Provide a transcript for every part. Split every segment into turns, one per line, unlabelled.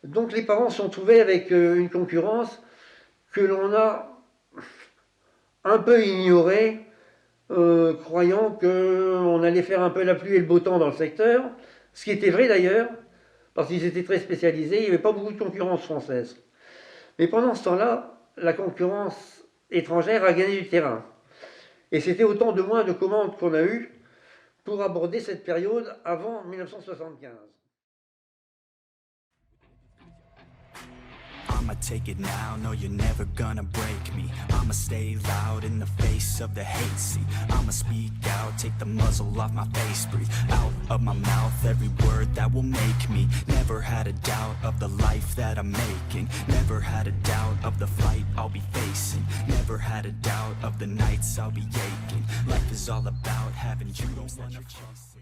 Donc les parents se sont trouvés avec une concurrence que l'on a un peu ignorée, croyant qu'on allait faire un peu la pluie et le beau temps dans le secteur, ce qui était vrai d'ailleurs, parce qu'ils étaient très spécialisés, il n'y avait pas beaucoup de concurrence française. Mais pendant ce temps-là, la concurrence étrangère a gagné du terrain. Et c'était autant de moins de commandes qu'on a eues pour aborder cette période avant 1975.
I'ma take it now, no you're never gonna break me. I'ma stay loud in the face of the hate, see I'ma speak out, take the muzzle off my face, breathe out of my mouth every word that will make me. Never had a doubt of the life that I'm making. Never had a doubt of the fight I'll be facing. Never had a doubt of the nights I'll be aching. Life is all about having dreams that you're chasing.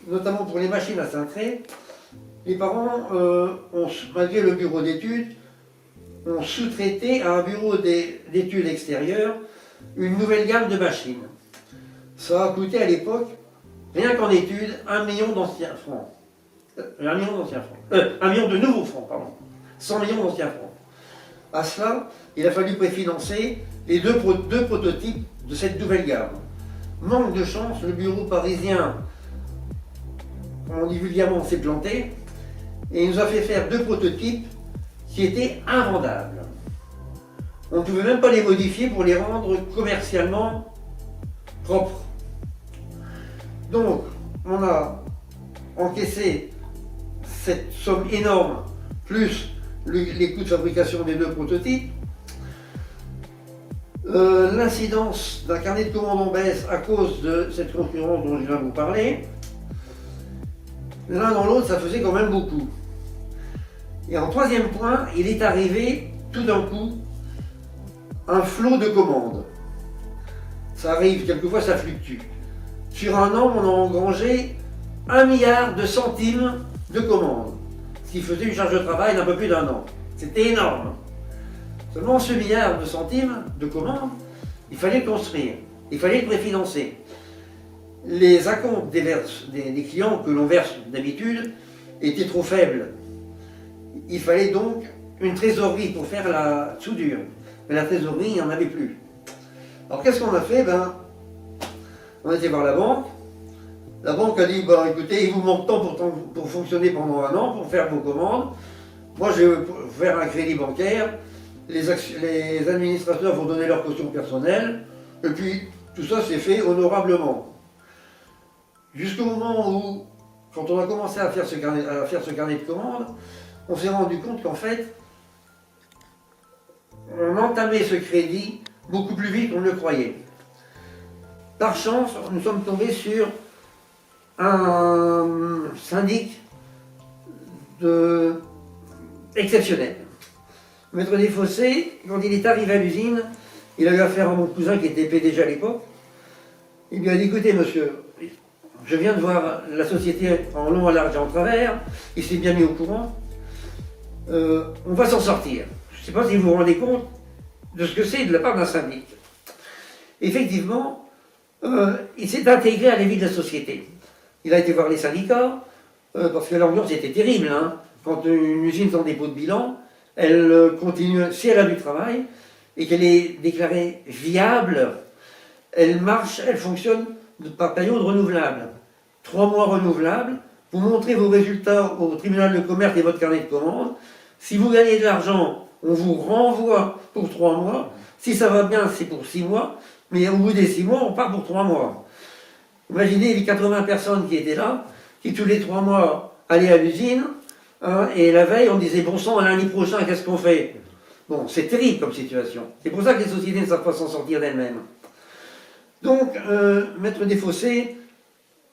Notamment pour les machines à cintrer, les parents, malgré le bureau d'études, ont sous-traité à un bureau d'études extérieures une nouvelle gamme de machines. Ça a coûté à l'époque, rien qu'en études, 1 million d'anciens francs. 1 million d'anciens francs. 1 million de nouveaux francs, pardon. 100 millions d'anciens francs. À cela, il a fallu préfinancer les deux prototypes de cette nouvelle gamme. Manque de chance, le bureau parisien, on dit vulgairement, s'est planté, et il nous a fait faire 2 prototypes qui étaient invendables. On ne pouvait même pas les modifier pour les rendre commercialement propres. Donc, on a encaissé cette somme énorme, plus les coûts de fabrication des 2 prototypes. L'incidence d'un carnet de commandes en baisse à cause de cette concurrence dont je viens de vous parler. L'un dans l'autre, ça faisait quand même beaucoup. Et en troisième point, il est arrivé tout d'un coup un flot de commandes. Ça arrive, quelquefois ça fluctue. Sur un an, on a engrangé 1 milliard de centimes de commandes, ce qui faisait une charge de travail d'un peu plus d'1 an. C'était énorme. Seulement ce milliard de centimes de commandes, il fallait le construire, il fallait le préfinancer. Les acomptes des clients que l'on verse d'habitude étaient trop faibles. Il fallait donc une trésorerie pour faire la soudure. Mais la trésorerie, il n'y en avait plus. Alors qu'est-ce qu'on a fait? On a été voir la banque. La banque a dit, écoutez, il vous manque tant pour fonctionner pendant 1 an, pour faire vos commandes. Moi, je vais faire un crédit bancaire. Les administrateurs vont donner leur caution personnelle. Et puis, tout ça s'est fait honorablement. Jusqu'au moment où, quand on a commencé à faire ce carnet de commandes, on s'est rendu compte qu'en fait, on entamait ce crédit beaucoup plus vite qu'on ne le croyait. Par chance, nous sommes tombés sur un syndic exceptionnel. Maître Desfossés, quand il est arrivé à l'usine, il a eu affaire à mon cousin qui était PDG à l'époque. Il lui a dit, écoutez monsieur, je viens de voir la société en long, à large et en travers, il s'est bien mis au courant, on va s'en sortir. Je ne sais pas si vous vous rendez compte de ce que c'est de la part d'un syndic. Effectivement, il s'est intégré à la vie de la société. Il a été voir les syndicats, parce que l'ambiance était terrible. Quand une usine est en dépôt de bilan, elle continue, si elle a du travail, et qu'elle est déclarée viable, elle marche, elle fonctionne par période renouvelable. 3 mois renouvelables, vous montrez vos résultats au tribunal de commerce et votre carnet de commandes. Si vous gagnez de l'argent, on vous renvoie pour 3 mois. Si ça va bien, c'est pour 6 mois. Mais au bout des 6 mois, on part pour 3 mois. Imaginez les 80 personnes qui étaient là, qui tous les 3 mois allaient à l'usine, et la veille, on disait, bon sang, lundi prochain, qu'est-ce qu'on fait? Bon, c'est terrible comme situation. C'est pour ça que les sociétés ne savent pas s'en sortir d'elles-mêmes. Donc, Maître Desfossés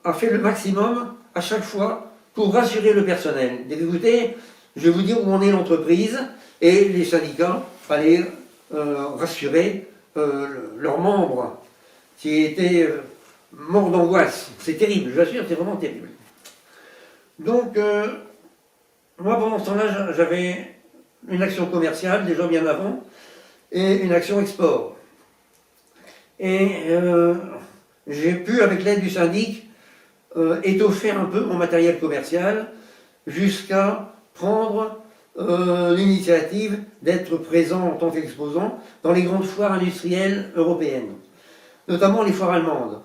a fait le maximum à chaque fois pour rassurer le personnel. Écoutez, je vais vous dire où en est l'entreprise, et les syndicats allaient rassurer leurs membres qui étaient morts d'angoisse. C'est terrible, je vous assure, c'est vraiment terrible. Donc, moi pendant ce temps-là, j'avais une action commerciale déjà bien avant, et une action export. Et j'ai pu, avec l'aide du syndic, étoffer un peu mon matériel commercial jusqu'à prendre l'initiative d'être présent en tant qu'exposant dans les grandes foires industrielles européennes, notamment les foires allemandes,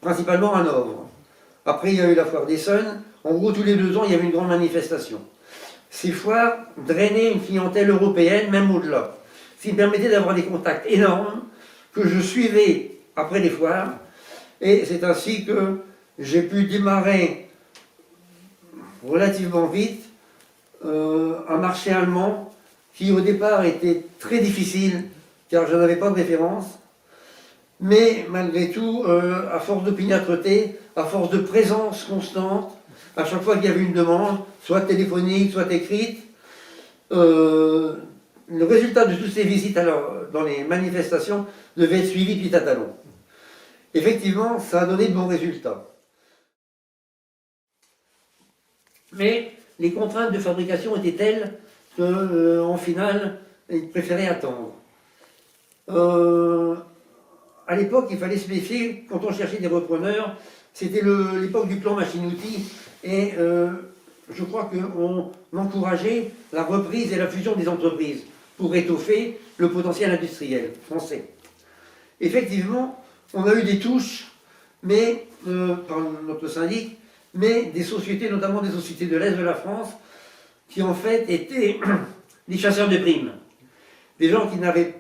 principalement à Hanovre. Après, il y a eu la foire d'Essen. En gros, tous les 2 ans, il y avait une grande manifestation. Ces foires drainaient une clientèle européenne, même au-delà, ce qui me permettait d'avoir des contacts énormes que je suivais après les foires. Et c'est ainsi que j'ai pu démarrer relativement vite un marché allemand qui au départ était très difficile car je n'avais pas de référence. Mais malgré tout, à force d'opiniâtreté, à force de présence constante, à chaque fois qu'il y avait une demande, soit téléphonique, soit écrite, le résultat de toutes ces visites dans les manifestations devait être suivi petit à talon. Effectivement, ça a donné de bons résultats. Mais les contraintes de fabrication étaient telles qu'en final, ils préféraient attendre. À l'époque, il fallait se méfier, quand on cherchait des repreneurs, c'était l'époque du plan machine-outil, et je crois qu'on encourageait la reprise et la fusion des entreprises pour étoffer le potentiel industriel français. Effectivement, on a eu des touches, mais par notre syndic, mais des sociétés, notamment des sociétés de l'Est de la France, qui en fait étaient des chasseurs de primes. Des gens qui n'avaient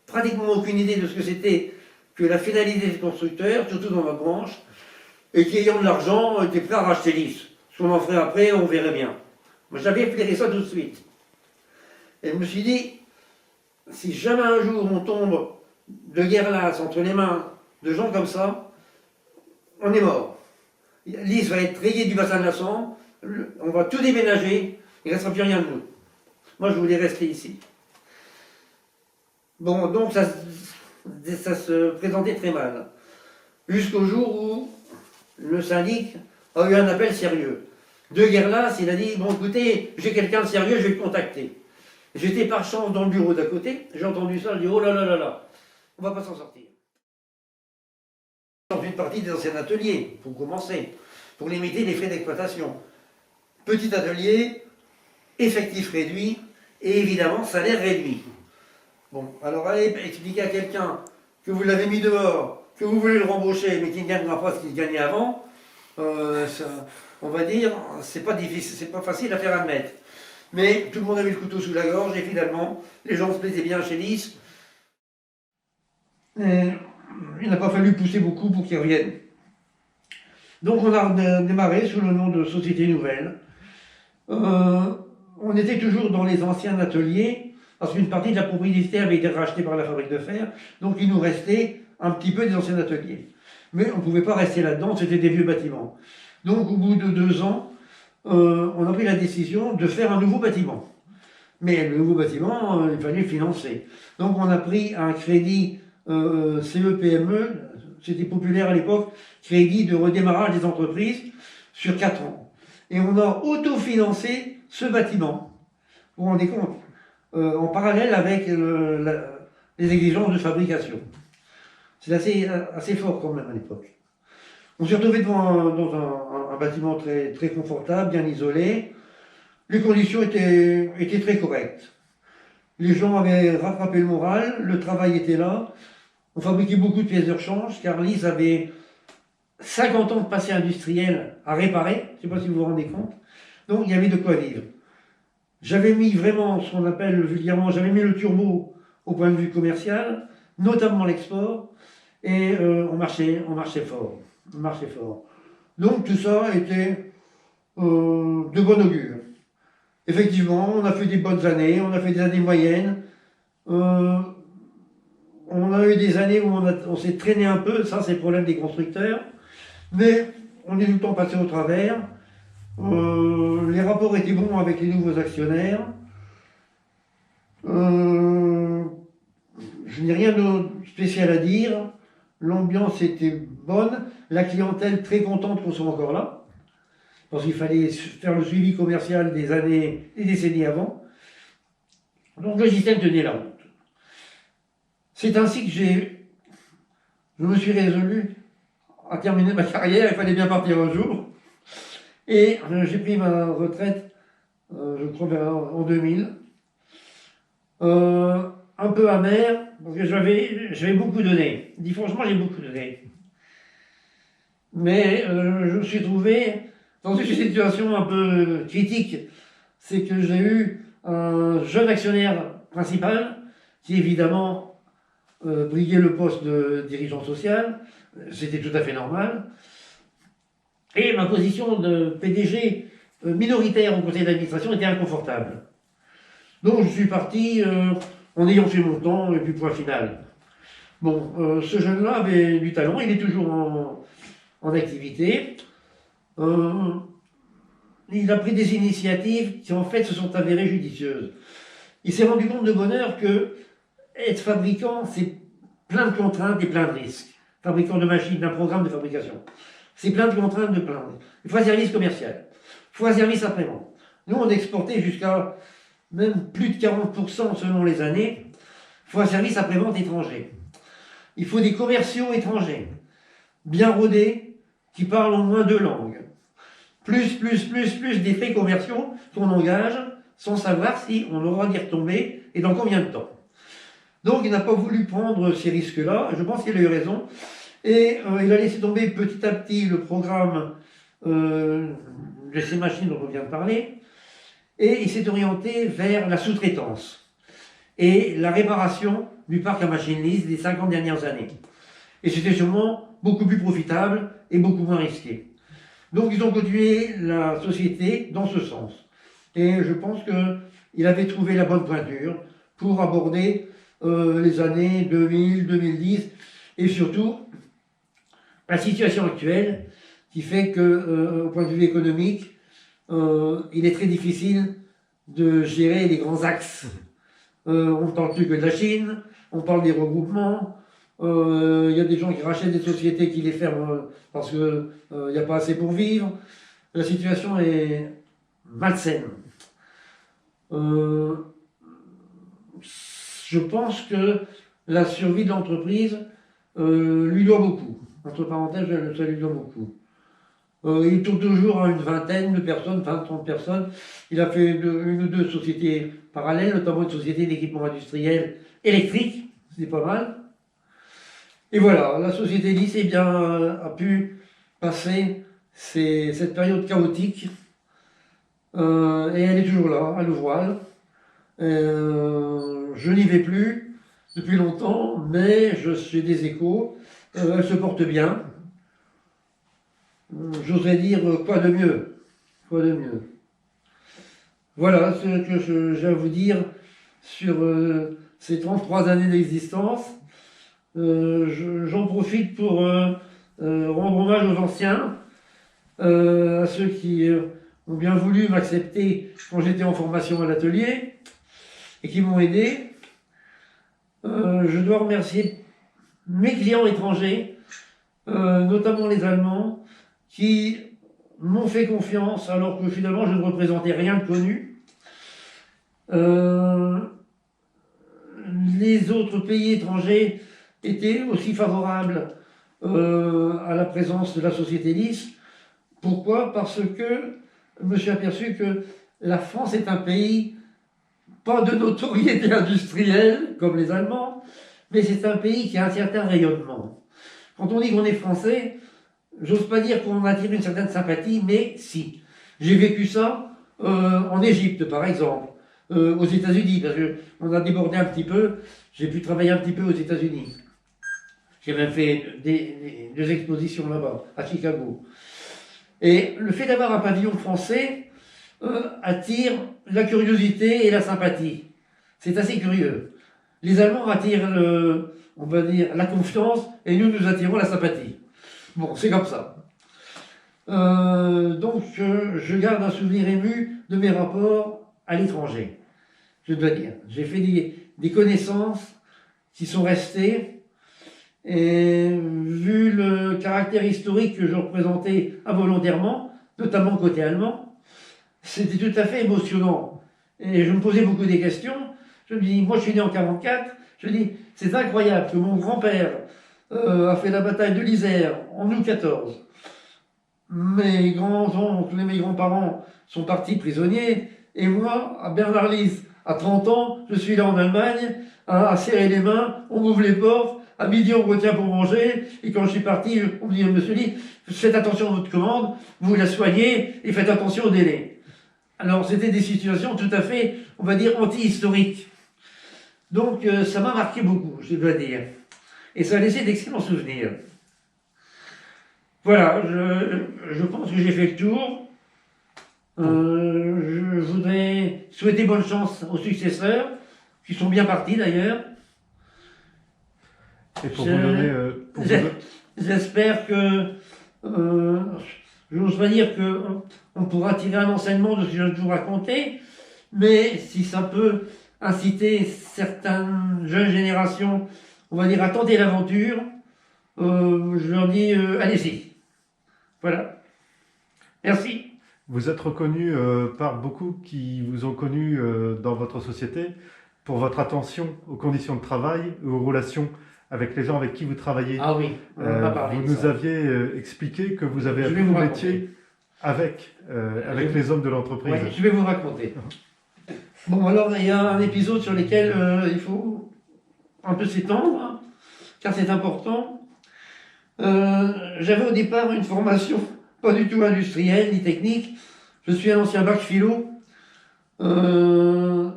pratiquement aucune idée de ce que c'était que la finalité des constructeurs, surtout dans notre branche, et qui, ayant de l'argent, étaient prêts à racheter l'IS. Ce qu'on en ferait après, on verrait bien. Moi, j'avais flairé ça tout de suite. Et je me suis dit, si jamais un jour on tombe de guerre-lasse entre les mains de gens comme ça, on est mort. L'IS va être rayé du bassin de la Sambre, on va tout déménager, il ne restera plus rien de nous. Moi, je voulais rester ici. Bon, donc ça se présentait très mal. Jusqu'au jour où le syndic a eu un appel sérieux. De Guerlas, il a dit, bon écoutez, j'ai quelqu'un de sérieux, je vais le contacter. J'étais par chance dans le bureau d'à côté, j'ai entendu ça, je dis, oh là là là là, on va pas s'en sortir. J'en fais partie des anciens ateliers, pour commencer, pour limiter les frais d'exploitation. Petit atelier, effectif réduit, et évidemment salaire réduit. Bon, alors allez expliquer à quelqu'un que vous l'avez mis dehors, que vous voulez le rembaucher, mais qu'il ne gagnera pas ce qu'il gagnait avant, on va dire, c'est pas difficile, c'est pas facile à faire admettre. Mais tout le monde avait le couteau sous la gorge, et finalement, les gens se plaisaient bien chez l'IS. Il n'a pas fallu pousser beaucoup pour qu'ils reviennent. Donc on a démarré sous le nom de Société Nouvelle. On était toujours dans les anciens ateliers, parce qu'une partie de la propriété avait été rachetée par la fabrique de fer, donc il nous restait un petit peu des anciens ateliers. Mais on ne pouvait pas rester là-dedans, c'était des vieux bâtiments. Donc au bout de 2 ans, on a pris la décision de faire un nouveau bâtiment. Mais le nouveau bâtiment, il fallait le financer. Donc on a pris un crédit CE-PME, c'était populaire à l'époque, crédit de redémarrage des entreprises sur 4 ans. Et on a autofinancé ce bâtiment. Vous vous rendez compte, en parallèle avec les exigences de fabrication. C'est assez fort quand même à l'époque. On s'est retrouvé dans un bâtiment très, très confortable, bien isolé. Les conditions étaient très correctes. Les gens avaient rattrapé le moral, le travail était là. On fabriquait beaucoup de pièces de rechange, car l'IS avait 50 ans de passé industriel à réparer, je ne sais pas si vous vous rendez compte. Donc il y avait de quoi vivre. J'avais mis vraiment ce qu'on appelle vulgairement, j'avais mis le turbo au point de vue commercial, notamment l'export, et on marchait fort. Donc tout ça était de bon augure. Effectivement, on a fait des bonnes années, on a fait des années moyennes. On a eu des années où on s'est traîné un peu, ça c'est le problème des constructeurs, mais on est tout le temps passé au travers. Les rapports étaient bons avec les nouveaux actionnaires. Je n'ai rien de spécial à dire. L'ambiance était bonne, la clientèle très contente qu'on soit encore là, parce qu'il fallait faire le suivi commercial des années, des décennies avant. Donc le système tenait la route. C'est ainsi que j'ai je me suis résolu à terminer ma carrière, il fallait bien partir un jour. Et j'ai pris ma retraite, je crois, en 2000. Un peu amer, parce que j'avais beaucoup donné. Je dis franchement, j'ai beaucoup donné. Mais je me suis trouvé dans une situation un peu critique. C'est que j'ai eu un jeune actionnaire principal qui évidemment briguait le poste de dirigeant social. C'était tout à fait normal. Et ma position de PDG minoritaire au conseil d'administration était inconfortable. Donc je suis parti en ayant fait mon temps et puis point final. Bon, ce jeune-là avait du talent, il est toujours en activité. Il a pris des initiatives qui en fait se sont avérées judicieuses. Il s'est rendu compte de bonheur que être fabricant, c'est plein de contraintes et plein de risques. Fabricant de machines, d'un programme de fabrication. C'est plein de contraintes, de plein de risques. Il faut un service commercial. Il faut un service après-vente. Nous, on exportait jusqu'à même plus de 40% selon les années. Il faut un service après-vente étranger. Il faut des commerciaux étrangers, bien rodés, qui parlent au moins 2 langues. Plus d'effets commerciaux qu'on engage sans savoir si on aura d'y retomber et dans combien de temps. Donc il n'a pas voulu prendre ces risques-là, je pense qu'il a eu raison, et il a laissé tomber petit à petit le programme de ces machines dont on vient de parler, et il s'est orienté vers la sous-traitance et la réparation du parc à machines lisses des 50 dernières années. Et c'était sûrement beaucoup plus profitable et beaucoup moins risqué. Donc ils ont continué la société dans ce sens. Et je pense qu'il avait trouvé la bonne pointure pour aborder les années 2000, 2010 et surtout la situation actuelle qui fait que, au point de vue économique, il est très difficile de gérer les grands axes. On ne parle plus que de la Chine, on parle des regroupements, il y a des gens qui rachètent des sociétés qui les ferment parce qu'il n'y a pas assez pour vivre. La situation est malsaine. Je pense que la survie de l'entreprise lui doit beaucoup. Entre parenthèses, ça lui doit beaucoup. Il tourne toujours à une vingtaine de personnes, 20-30 personnes. Il a fait une ou deux sociétés parallèles, notamment une société d'équipement industriel électrique, c'est pas mal. Et voilà, la société Lys eh bien, a pu passer cette période chaotique et elle est toujours là, à l'ouvrage. Je n'y vais plus depuis longtemps, mais j'ai des échos. Elle se porte bien. J'oserais dire quoi de mieux. Quoi de mieux. Voilà ce que j'ai à vous dire sur ces 33 années d'existence. J'en profite pour rendre hommage aux anciens, à ceux qui ont bien voulu m'accepter quand j'étais en formation à l'atelier et qui m'ont aidé. Je dois remercier mes clients étrangers, notamment les Allemands, qui m'ont fait confiance alors que finalement je ne représentais rien de connu. Les autres pays étrangers étaient aussi favorables à la présence de la société Lys. Pourquoi? Parce que je me suis aperçu que la France est un pays pas de notoriété industrielle comme les Allemands, mais c'est un pays qui a un certain rayonnement. Quand on dit qu'on est français, j'ose pas dire qu'on attire une certaine sympathie, mais si. J'ai vécu ça en Égypte, par exemple, aux États-Unis, parce qu'on a débordé un petit peu, j'ai pu travailler un petit peu aux États-Unis. J'ai même fait deux expositions là-bas, à Chicago. Et le fait d'avoir un pavillon français attire la curiosité et la sympathie. C'est assez curieux. Les Allemands attirent, on va dire, la confiance, et nous attirons la sympathie. Bon, c'est comme ça. Donc, je garde un souvenir ému de mes rapports à l'étranger. Je dois dire, j'ai fait des connaissances qui sont restées, et vu le caractère historique que je représentais involontairement, notamment côté allemand, c'était tout à fait émotionnant. Et je me posais beaucoup des questions. Je me dis, moi je suis né en 1944, je me dis, c'est incroyable que mon grand-père a fait la bataille de l'Isère en août 14. Mes grands-oncles et mes grands-parents sont partis prisonniers, et moi, à Bernarlis, à 30 ans, je suis là en Allemagne, à serrer les mains, on m'ouvre les portes, à midi on me retient pour manger, et quand je suis parti, on me dit, monsieur Lee, faites attention à votre commande, vous la soignez, et faites attention au délai. Alors c'était des situations tout à fait, on va dire, anti-historiques. Donc ça m'a marqué beaucoup, je dois dire. Et ça a laissé d'excellents souvenirs. Voilà, je pense que j'ai fait le tour. Je voudrais souhaiter bonne chance aux successeurs, qui sont bien partis d'ailleurs.
Et pour vous donner...
J'espère que... je n'ose pas dire qu'on pourra tirer un enseignement de ce que je viens de vous raconter, mais si ça peut inciter certaines jeunes générations, on va dire, à tenter l'aventure, je leur dis, allez-y. Voilà. Merci.
Vous êtes reconnu par beaucoup qui vous ont connu dans votre société pour votre attention aux conditions de travail et aux relations avec les gens avec qui vous travaillez.
Ah oui, on m'a parlé
vous
de
nous
ça.
aviez expliqué que vous avez
Je vais
appris
vous
le
raconter.
métier avec les hommes de l'entreprise.
Ouais, je vais vous raconter. Bon, alors, il y a un épisode sur lequel il faut un peu s'étendre, hein, car c'est important. J'avais au départ une formation pas du tout industrielle ni technique. Je suis un ancien bac philo. J'avais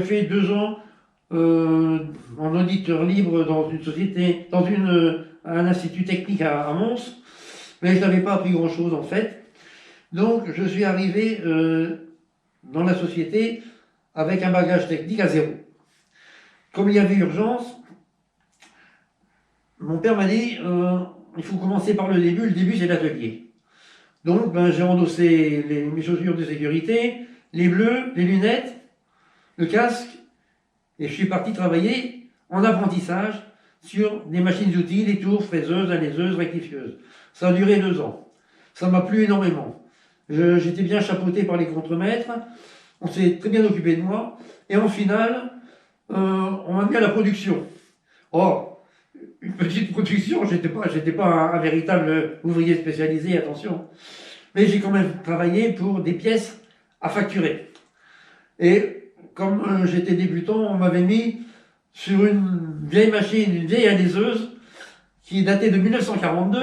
fait 2 ans en auditeur libre dans une société, dans un institut technique à Mons, mais je n'avais pas appris grand-chose en fait. Donc je suis arrivé dans la société avec un bagage technique à 0. Comme il y avait urgence, mon père m'a dit il faut commencer par le début c'est l'atelier. Donc j'ai endossé mes chaussures de sécurité, les bleus, les lunettes, le casque, et je suis parti travailler en apprentissage sur des machines-outils, des tours, fraiseuses, alaiseuses, rectifieuses. Ça a duré 2 ans. Ça m'a plu énormément. J'étais bien chapeauté par les contremaîtres, on s'est très bien occupé de moi, et en finale, on m'a mis à la production. Oh, une petite production, j'étais pas un véritable ouvrier spécialisé, attention. Mais j'ai quand même travaillé pour des pièces à facturer. Et comme j'étais débutant, on m'avait mis sur une vieille machine, une vieille alaiseuse, qui datait de 1942,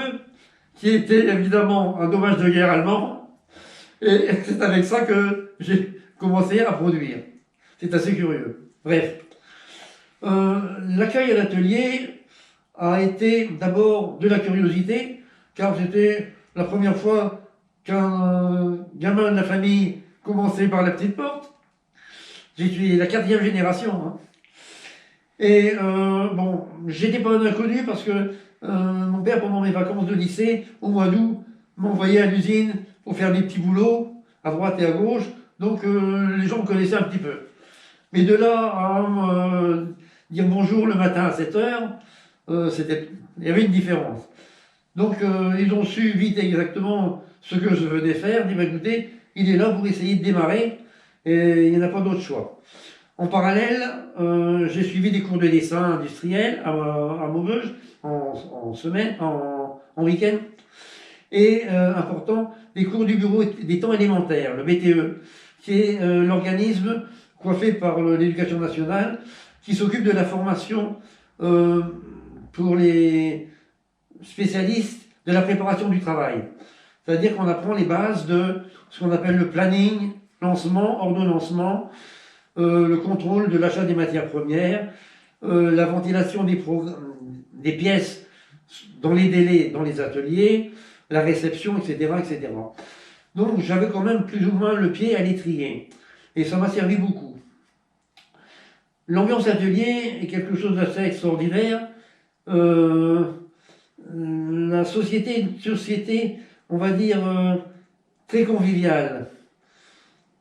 qui était évidemment un dommage de guerre allemand. Et c'est avec ça que j'ai commencé à produire. C'est assez curieux. Bref. L'accueil à l'atelier a été d'abord de la curiosité, car c'était la première fois qu'un gamin de la famille commençait par la petite porte. Je suis la 4e génération. Hein. Et bon, j'étais pas un inconnu parce que mon père, pendant mes vacances de lycée, au mois d'août, m'envoyait à l'usine pour faire des petits boulots à droite et à gauche. Donc les gens me connaissaient un petit peu. Mais de là à dire bonjour le matin à 7h, il y avait une différence. Donc ils ont su vite exactement ce que je venais faire. Ils m'ont dit, écoutez, il est là pour essayer de démarrer et il n'y en a pas d'autre choix. En parallèle, j'ai suivi des cours de dessin industriel à Maubeuge en semaine, en week-end. Et important, des cours du bureau des temps élémentaires, le BTE, qui est l'organisme coiffé par l'éducation nationale, qui s'occupe de la formation pour les spécialistes de la préparation du travail. C'est-à-dire qu'on apprend les bases de ce qu'on appelle le planning, lancement, ordonnancement, le contrôle de l'achat des matières premières, la ventilation des pièces dans les délais dans les ateliers, la réception, etc., etc. Donc j'avais quand même plus ou moins le pied à l'étrier. Et ça m'a servi beaucoup. L'ambiance atelier est quelque chose d'assez extraordinaire. La société est une société, on va dire, très conviviale.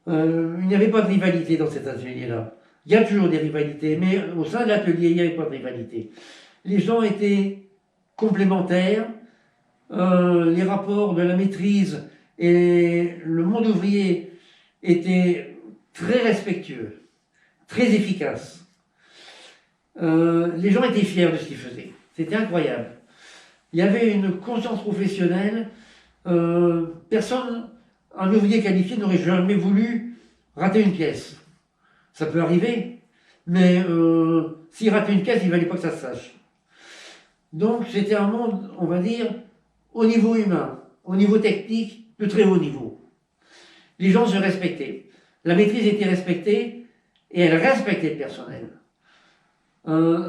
Il n'y avait pas de rivalité dans cet atelier-là. Il y a toujours des rivalités, mais au sein de l'atelier, il n'y avait pas de rivalité. Les gens étaient complémentaires. Les rapports de la maîtrise et le monde ouvrier étaient très respectueux, très efficaces. Les gens étaient fiers de ce qu'ils faisaient. C'était incroyable. Il y avait une conscience professionnelle. Personne, un ouvrier qualifié n'aurait jamais voulu rater une pièce. Ça peut arriver, mais s'il ratait une pièce, il ne fallait pas que ça se sache. Donc c'était un monde, on va dire, au niveau humain, au niveau technique, de très haut niveau. Les gens se respectaient. La maîtrise était respectée et elle respectait le personnel.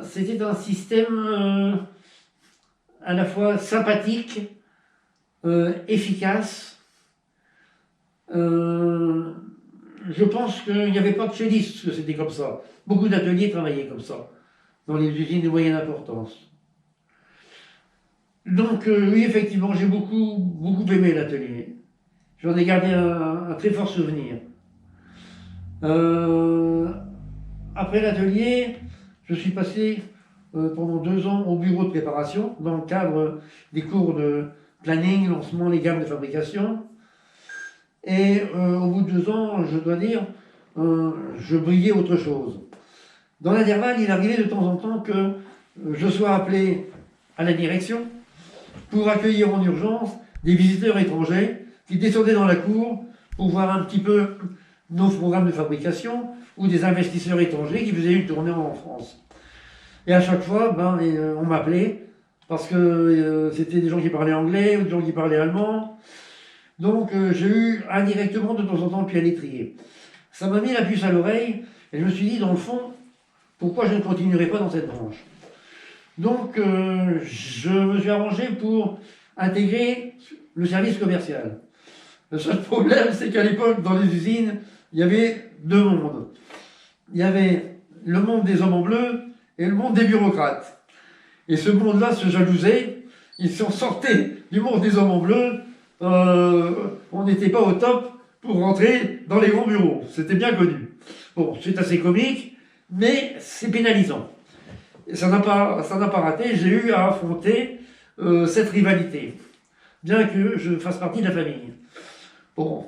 C'était un système à la fois sympathique, efficace. Je pense qu'il n'y avait pas de chez Lys que c'était comme ça. Beaucoup d'ateliers travaillaient comme ça, dans les usines de moyenne importance. Donc oui, effectivement, j'ai beaucoup aimé l'atelier. J'en ai gardé un très fort souvenir. Après l'atelier, je suis passé pendant 2 ans au bureau de préparation, dans le cadre des cours de planning, lancement, les gammes de fabrication. Et au bout de 2 ans, je dois dire, je brillais autre chose. Dans l'intervalle, il arrivait de temps en temps que je sois appelé à la direction pour accueillir en urgence des visiteurs étrangers qui descendaient dans la cour pour voir un petit peu nos programmes de fabrication ou des investisseurs étrangers qui faisaient une tournée en France. Et à chaque fois, on m'appelait parce que c'était des gens qui parlaient anglais ou des gens qui parlaient allemand. Donc j'ai eu indirectement de temps en temps le pied à l'étrier. Ça m'a mis la puce à l'oreille et je me suis dit, dans le fond, pourquoi je ne continuerai pas dans cette branche? Donc je me suis arrangé pour intégrer le service commercial. Le seul problème, c'est qu'à l'époque, dans les usines, il y avait 2 mondes. Il y avait le monde des hommes en bleu et le monde des bureaucrates. Et ce monde-là se jalousait. Ils sont sortis du monde des hommes en bleu. On n'était pas au top pour rentrer dans les grands bureaux. C'était bien connu. Bon, c'est assez comique, mais c'est pénalisant. Et ça n'a pas raté. J'ai eu à affronter cette rivalité, bien que je fasse partie de la famille. Bon,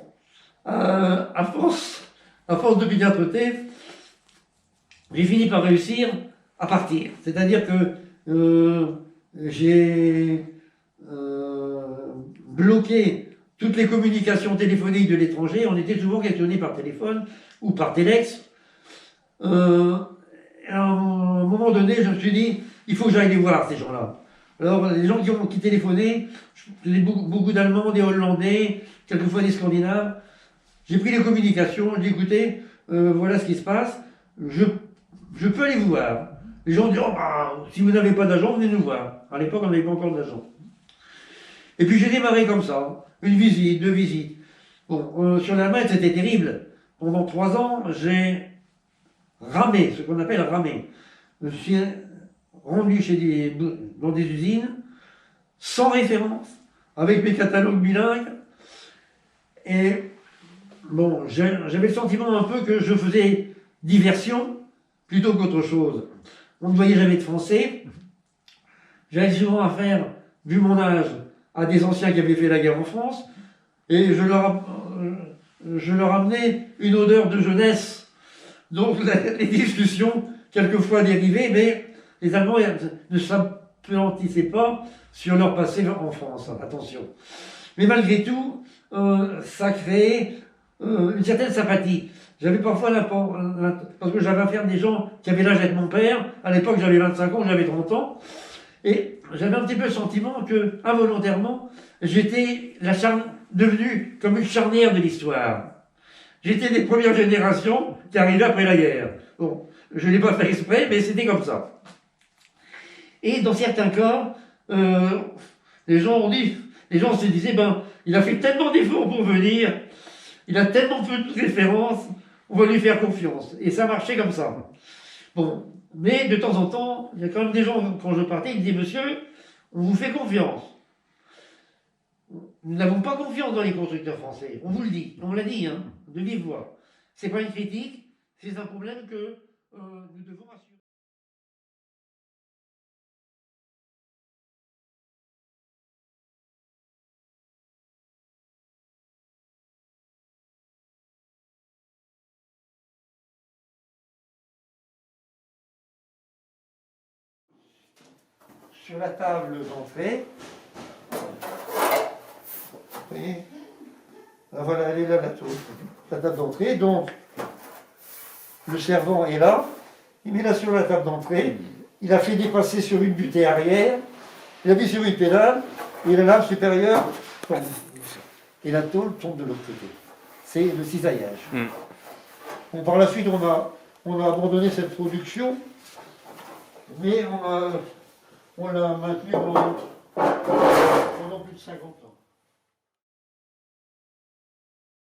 à force de pignatreter, j'ai fini par réussir à partir. C'est-à-dire que j'ai bloqué toutes les communications téléphoniques de l'étranger. On était souvent questionnés par téléphone ou par téléx. À un moment donné, je me suis dit, il faut que j'aille les voir, ces gens-là. Alors, les gens qui téléphonaient, beaucoup d'Allemands, des Hollandais, quelquefois des Scandinaves, j'ai pris les communications, j'ai dit, écoutez, voilà ce qui se passe, je peux aller vous voir. Les gens disent, oh, si vous n'avez pas d'agent, venez nous voir. À l'époque, on n'avait pas encore d'agent. Et puis j'ai démarré comme ça, une visite, 2 visites. Bon, sur l'Allemagne, c'était terrible. Pendant 3 ans, j'ai ramé, ce qu'on appelle ramer. Je suis rendu dans des usines, sans référence, avec mes catalogues bilingues. Et bon, j'avais le sentiment un peu que je faisais diversion plutôt qu'autre chose. On ne voyait jamais de Français. J'avais souvent affaire, vu mon âge, à des anciens qui avaient fait la guerre en France. Et je leur amenais une odeur de jeunesse. Donc les discussions, quelquefois dérivaient, mais les Allemands ne s'appesantissaient pas sur leur passé en France, attention. Mais malgré tout, ça créait une certaine sympathie. J'avais parfois parce que j'avais affaire à des gens qui avaient l'âge d'être mon père. À l'époque, j'avais 25 ans, j'avais 30 ans. Et j'avais un petit peu le sentiment que, involontairement, j'étais devenu comme une charnière de l'histoire. J'étais des premières générations qui arrivaient après la guerre. Bon, je ne l'ai pas fait exprès, mais c'était comme ça. Et dans certains cas, les gens se disaient, il a fait tellement d'efforts pour venir, il a tellement peu de références, on va lui faire confiance. Et ça marchait comme ça. Bon, mais de temps en temps, il y a quand même des gens, quand je partais, ils disaient, monsieur, on vous fait confiance. Nous n'avons pas confiance dans les constructeurs français, on vous le dit, on me l'a dit, de vive voix. C'est pas une critique, c'est un problème que nous devons assurer. sur la table d'entrée. Vous voyez? Ah, voilà, elle est là, la table d'entrée. Donc, le servant est là. Il met là sur la table d'entrée. Il a fait dépasser sur une butée arrière. Il appuie sur une pédale. Et la lame supérieure tombe. Et la tôle tombe de l'autre côté. C'est le cisaillage. Bon, par la suite, on a abandonné cette production. Mais on l'a maintenue pendant plus de 50 ans.